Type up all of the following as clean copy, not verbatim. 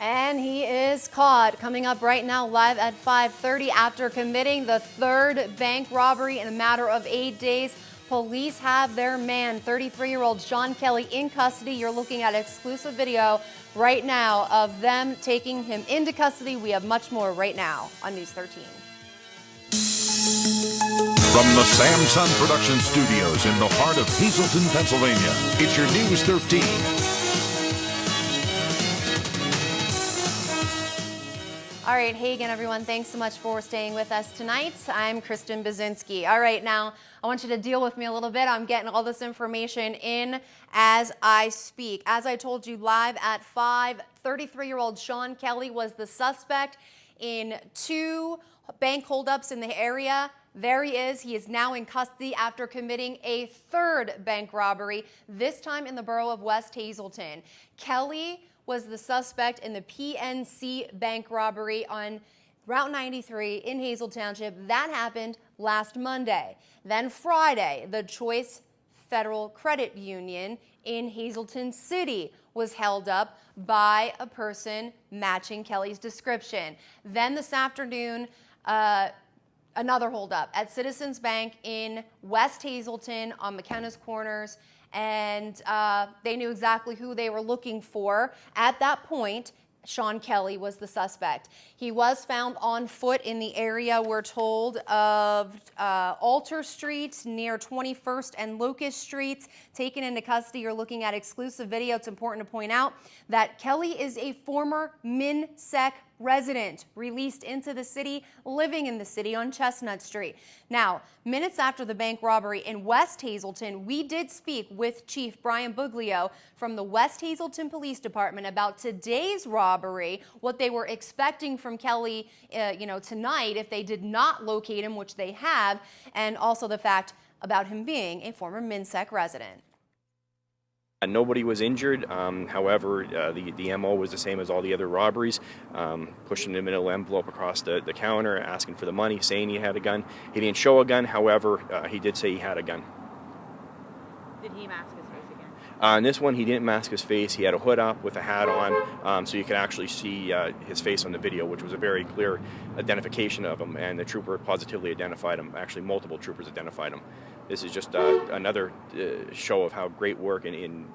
And he is caught. Coming up right now, live at 5:30, after committing the third bank robbery in a matter of 8 days. Police have their man, 33-year-old Sean Kelly, in custody. You're looking at exclusive video right now of them taking him into custody. We have much more right now on News 13. From the Samson Production Studios in the heart of Hazleton, Pennsylvania, it's your News 13. All right, hey again, everyone. Thanks so much for staying with us tonight. I'm Kristen Bazinski. All right, now I want you to deal with me a little bit. I'm getting all this information in as I speak. As I told you live at 5, 33-year-old Sean Kelly was the suspect in 2 bank holdups in the area. There he is. He is now in custody after committing a 3rd bank robbery, this time in the borough of West Hazleton. Kelly was the suspect in the PNC bank robbery on Route 93 in Hazel Township. That happened last Monday. Then Friday, the Choice Federal Credit Union in Hazleton City was held up by a person matching Kelly's description. Then this afternoon, another holdup at Citizens Bank in West Hazleton on McKenna's Corners. And they knew exactly who they were looking for. At that point, Sean Kelly was the suspect. He was found on foot in the area, we're told, of Alter Street near 21st and Locust Streets. Taken into custody. You're looking at exclusive video. It's important to point out that Kelly is a former MnSec resident, released into the city, living in the city on Chestnut Street. Now, minutes after the bank robbery in West Hazleton, we did speak with Chief Brian Buglio from the West Hazleton Police Department about today's robbery, what they were expecting from Kelly, tonight if they did not locate him, which they have, and also the fact about him being a former MnSec resident. Nobody was injured. However, the MO was the same as all the other robberies, pushing him in an envelope across the counter, asking for the money, saying he had a gun. He didn't show a gun. However, he did say he had a gun. Did he mask his face again? On this one, he didn't mask his face. He had a hood up with a hat on, so you could actually see his face on the video, which was a very clear identification of him, and the trooper positively identified him. Actually, multiple troopers identified him. This is just another show of how great work in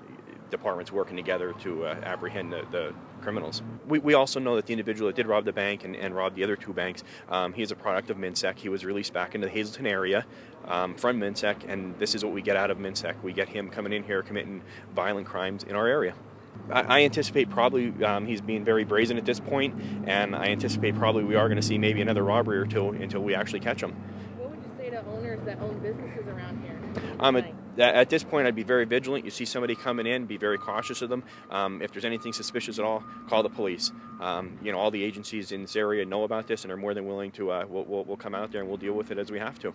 departments working together to apprehend the criminals. We also know that the individual that did rob the bank and robbed the other 2 banks, he is a product of MnSec. He was released back into the Hazleton area from MnSec, and this is what we get out of MnSec. We get him coming in here committing violent crimes in our area. I anticipate probably he's being very brazen at this point, and I anticipate probably we are going to see maybe another robbery or 2 until we actually catch him. What would you say to owners that own businesses around here? At this point, I'd be very vigilant. You see somebody coming in, be very cautious of them. If there's anything suspicious at all, call the police. All the agencies in this area know about this and are more than willing to, we'll come out there and we'll deal with it as we have to.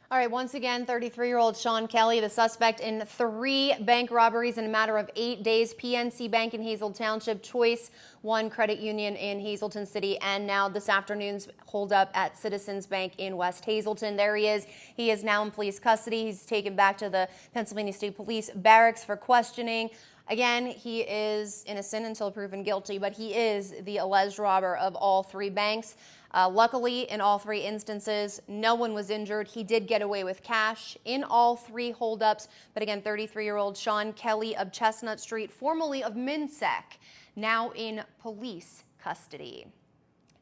All right, once again, 33-year-old Sean Kelly, the suspect in 3 bank robberies in a matter of 8 days. PNC Bank in Hazel Township, Choice One Credit Union in Hazleton City, and now this afternoon's holdup at Citizens Bank in West Hazleton. There he is. He is now in police custody. He's taken back to the Pennsylvania State Police barracks for questioning. Again, he is innocent until proven guilty, but he is the alleged robber of all 3 banks. Luckily, in all 3 instances, no one was injured. He did get away with cash in all 3 holdups. But again, 33-year-old Sean Kelly of Chestnut Street, formerly of MnSec, now in police custody.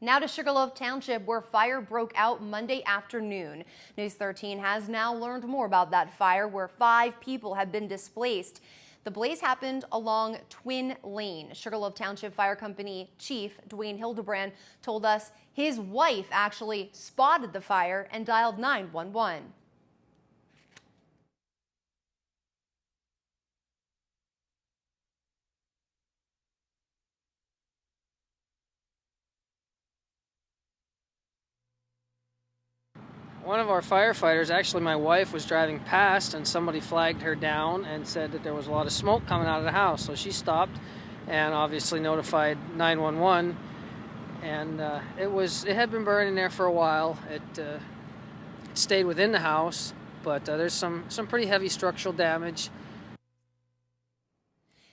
Now to Sugarloaf Township, where fire broke out Monday afternoon. News 13 has now learned more about that fire, where 5 people have been displaced. The blaze happened along Twin Lane. Sugarloaf Township Fire Company Chief Dwayne Hildebrand told us his wife actually spotted the fire and dialed 911. One of our firefighters, actually my wife, was driving past and somebody flagged her down and said that there was a lot of smoke coming out of the house. So she stopped and obviously notified 911. And it had been burning there for a while. It stayed within the house, but there's some pretty heavy structural damage.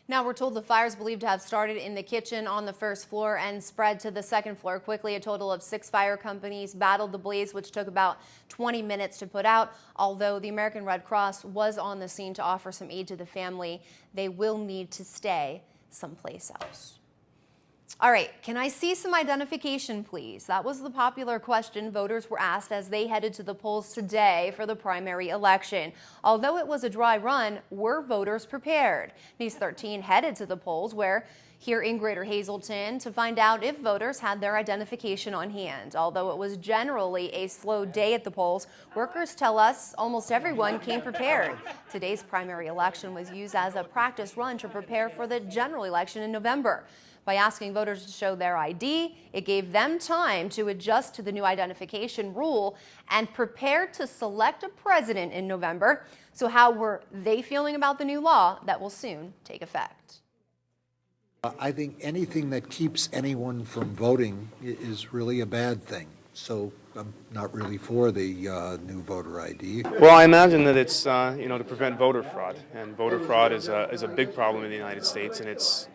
Now we're told the fire is believed to have started in the kitchen on the first floor and spread to the second floor quickly. A total of 6 fire companies battled the blaze, which took about 20 minutes to put out. Although the American Red Cross was on the scene to offer some aid to the family, they will need to stay someplace else. All right, can I see some identification, please? That was the popular question voters were asked as they headed to the polls today for the primary election. Although it was a dry run, were voters prepared? News 13 headed to the polls here in Greater Hazleton to find out if voters had their identification on hand. Although it was generally a slow day at the polls, workers tell us almost everyone came prepared. Today's primary election was used as a practice run to prepare for the general election in November. By asking voters to show their ID, it gave them time to adjust to the new identification rule and prepare to select a president in November. So how were they feeling about the new law that will soon take effect? I think anything that keeps anyone from voting is really a bad thing. So I'm not really for the new voter ID. Well, I imagine that it's to prevent voter fraud, and voter fraud is a big problem in the United States, and it's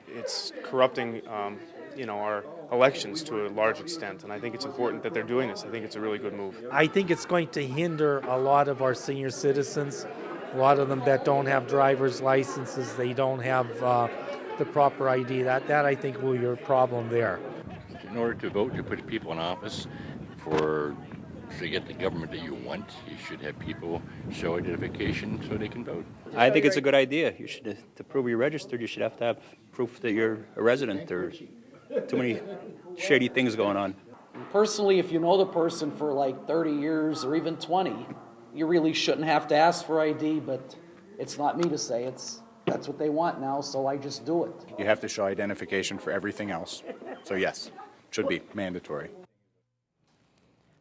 corrupting our elections to a large extent. And I think it's important that they're doing this. I think it's a really good move. I think it's going to hinder a lot of our senior citizens, a lot of them that don't have driver's licenses, they don't have the proper ID. That I think will be your problem there. In order to vote, to put people in office to get the government that you want, you should have people show identification so they can vote. I think it's a good idea. You should, to prove you're registered, you should have to have proof that you're a resident. There's too many shady things going on. Personally, if you know the person for like 30 years or even 20, you really shouldn't have to ask for ID, but it's not me to say. That's what they want now, so I just do it. You have to show identification for everything else. So yes, should be mandatory.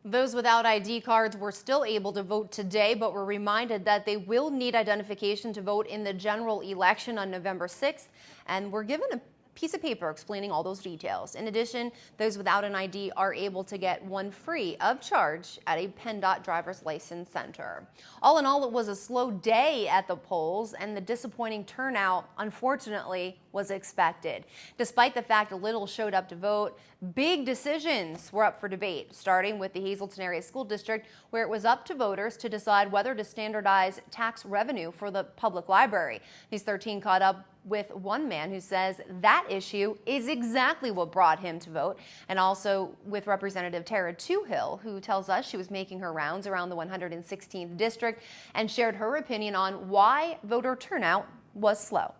Those without ID cards were still able to vote today, but were reminded that they will need identification to vote in the general election on November 6th, and were given a piece of paper explaining all those details. In addition, those without an ID are able to get one free of charge at a PennDOT driver's license center. All in all, it was a slow day at the polls, and the disappointing turnout, unfortunately, was expected. Despite the fact little showed up to vote, big decisions were up for debate, starting with the Hazleton Area School District, where it was up to voters to decide whether to standardize tax revenue for the public library. News 13 caught up with one man who says that issue is exactly what brought him to vote, and also with Representative Tara Toohill, who tells us she was making her rounds around the 116th district and shared her opinion on why voter turnout was slow.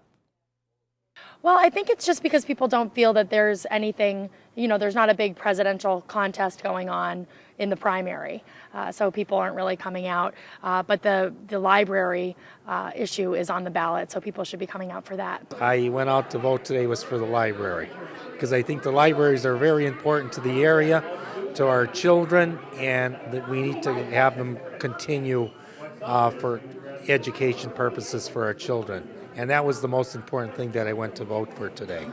Well, I think it's just because people don't feel that there's anything, there's not a big presidential contest going on in the primary. So people aren't really coming out. But the library issue is on the ballot, so people should be coming out for that. I went out to vote today was for the library, because I think the libraries are very important to the area, to our children, and that we need to have them continue for education purposes for our children. And that was the most important thing that I went to vote for today.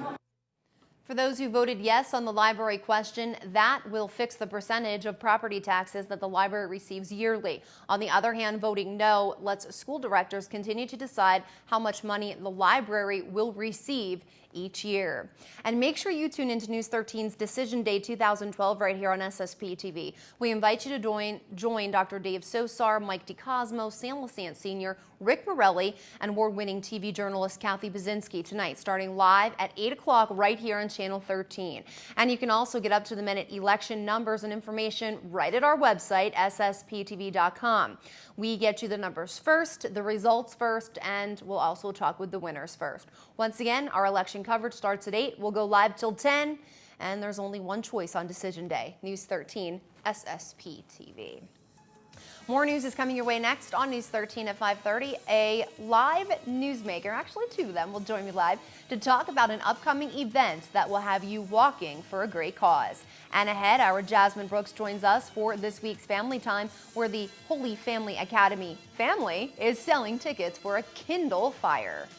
For those who voted yes on the library question, that will fix the percentage of property taxes that the library receives yearly. On the other hand, voting no lets school directors continue to decide how much money the library will receive each year. And make sure you tune into News 13's Decision Day 2012 right here on SSP TV. We invite you to join Dr. Dave Sosar, Mike DeCosmo, Sam Lassant Sr., Rick Morelli, and award-winning TV journalist Kathy Baczynski tonight, starting live at 8 o'clock right here on Channel 13. And you can also get up-to-the-minute election numbers and information right at our website, ssptv.com. We get you the numbers first, the results first, and we'll also talk with the winners first. Once again, our election coverage starts at 8. We'll go live till 10, and there's only one choice on Decision Day, News 13, SSP TV. More news is coming your way next on News 13 at 5:30. A live newsmaker, actually two of them, will join me live to talk about an upcoming event that will have you walking for a great cause. And ahead, our Jasmine Brooks joins us for this week's Family Time, where the Holy Family Academy family is selling tickets for a Kindle Fire.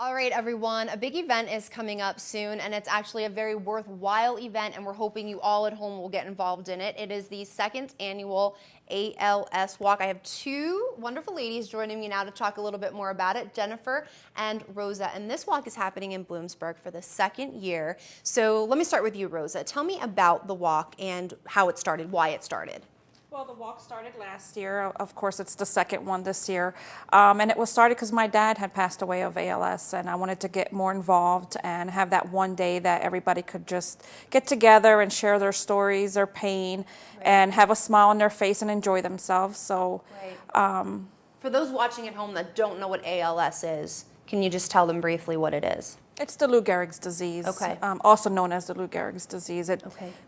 All right, everyone, a big event is coming up soon, and it's actually a very worthwhile event, and we're hoping you all at home will get involved in it. It is the 2nd annual ALS Walk. I have two wonderful ladies joining me now to talk a little bit more about it, Jennifer and Rosa. And this walk is happening in Bloomsburg for the 2nd year. So let me start with you, Rosa. Tell me about the walk and how it started, why it started. Well, the walk started last year. Of course, it's the 2nd one this year. And it was started because my dad had passed away of ALS, and I wanted to get more involved and have that one day that everybody could just get together and share their stories, their pain, and have a smile on their face and enjoy themselves. So, for those watching at home that don't know what ALS is, can you just tell them briefly what it is? It's the Lou Gehrig's disease, also known as the Lou Gehrig's disease.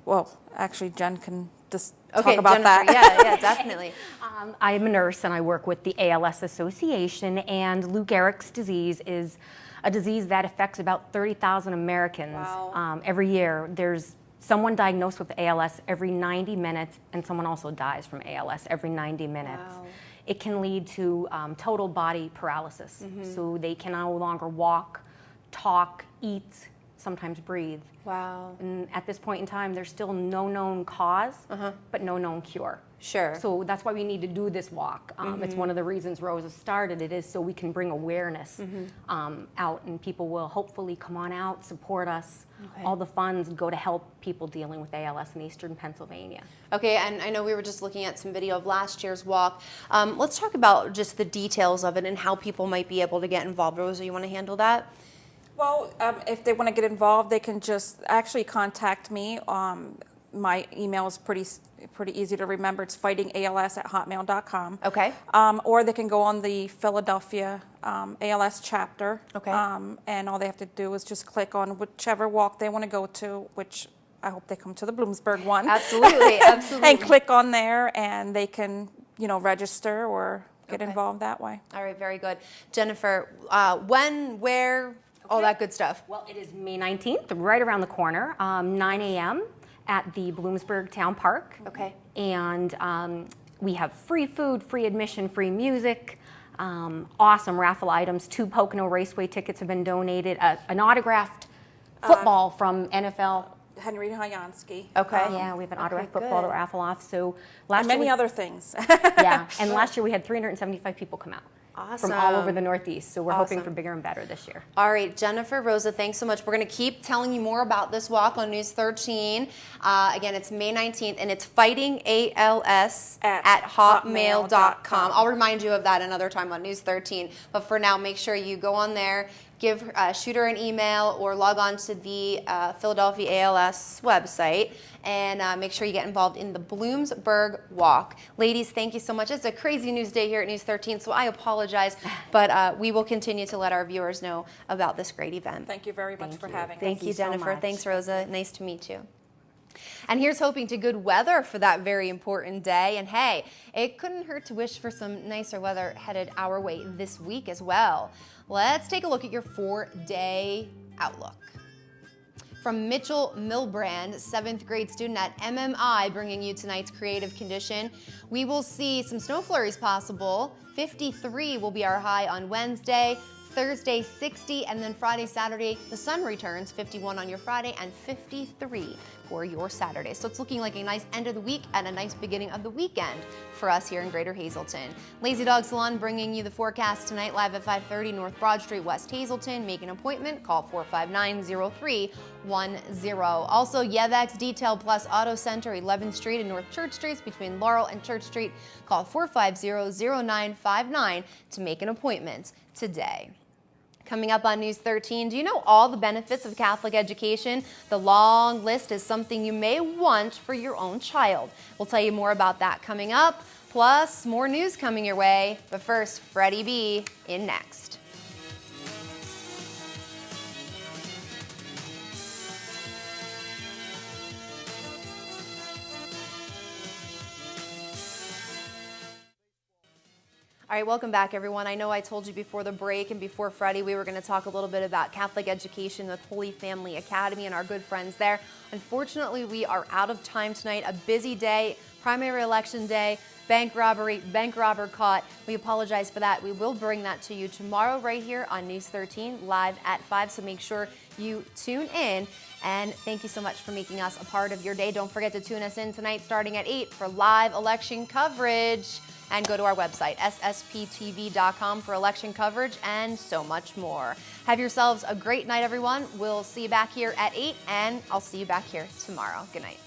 Well, actually, Jen can just talk about Jennifer, that. Yeah, definitely. I'm a nurse and I work with the ALS Association, and Lou Gehrig's disease is a disease that affects about 30,000 Americans every year. There's someone diagnosed with ALS every 90 minutes, and someone also dies from ALS every 90 minutes. Wow. It can lead to total body paralysis, so they can no longer walk, talk, eat, sometimes breathe. Wow. And at this point in time, there's still no known cause, but no known cure. Sure. So that's why we need to do this walk. It's one of the reasons Rosa started it, is so we can bring awareness out, and people will hopefully come on out, support us. All the funds go to help people dealing with ALS in Eastern Pennsylvania. Okay, and I know we were just looking at some video of last year's walk. Let's talk about just the details of it and how people might be able to get involved. Rosa, you want to handle that? Well, if they want to get involved, they can just actually contact me. My email is pretty easy to remember. It's fightingals@hotmail.com. Okay. Or they can go on the Philadelphia ALS chapter. Okay. And all they have to do is just click on whichever walk they want to go to, which I hope they come to the Bloomsburg one. Absolutely, absolutely. And click on there, and they can, register or get involved that way. All right, very good. Jennifer, when, where, all that good stuff. Well, it is May 19th, right around the corner, 9 a.m. at the Bloomsburg Town Park. Okay. And we have free food, free admission, free music, awesome raffle items. 2 Pocono Raceway tickets have been donated, an autographed football from NFL. Henry Hayansky. Okay. Yeah, we have an autographed football to raffle off. So last and year many other things. Yeah, and last year we had 375 people come out. Awesome. From all over the Northeast, so we're hoping for bigger and better this year. All right, Jennifer, Rosa, thanks so much. We're going to keep telling you more about this walk on News 13. Again, it's May 19th, and it's fightingals at hotmail.com. I'll remind you of that another time on News 13. But for now, make sure you go on there, shoot her an email, or log on to the Philadelphia ALS website, and make sure you get involved in the Bloomsburg Walk. Ladies, thank you so much. It's a crazy news day here at News 13, so I apologize, but we will continue to let our viewers know about this great event. Thank you very much for having us. Thank you, Jennifer. so much. Thanks, Rosa. Nice to meet you. And here's hoping to good weather for that very important day. And hey, it couldn't hurt to wish for some nicer weather headed our way this week as well. Let's take a look at your 4-day outlook. From Mitchell Milbrand, 7th grade student at MMI, bringing you tonight's creative condition. We will see some snow flurries possible. 53 will be our high on Wednesday. Thursday, 60, and then Friday, Saturday, the sun returns, 51 on your Friday and 53 for your Saturday. So it's looking like a nice end of the week and a nice beginning of the weekend for us here in Greater Hazleton. Lazy Dog Salon bringing you the forecast tonight, live at 5:30 North Broad Street, West Hazleton. Make an appointment, call 459-0310. Also, Yevex Detail Plus Auto Center, 11th Street and North Church Streets between Laurel and Church Street. Call 450-0959 to make an appointment today. Coming up on News 13, do you know all the benefits of Catholic education? The long list is something you may want for your own child. We'll tell you more about that coming up, plus more news coming your way. But first, Freddie B in next. All All right, welcome back, everyone. I know I told you before the break and before Freddie we were going to talk a little bit about Catholic education with Holy Family Academy and our good friends there. Unfortunately, we are out of time tonight. A busy day, primary election day, bank robbery, bank robber caught. We apologize for that. We will bring that to you tomorrow right here on News 13 live at 5, so make sure you tune in. And thank you so much for making us a part of your day. Don't forget to tune us in tonight starting at 8 for live election coverage. And go to our website, ssptv.com, for election coverage and so much more. Have yourselves a great night, everyone. We'll see you back here at 8, and I'll see you back here tomorrow. Good night.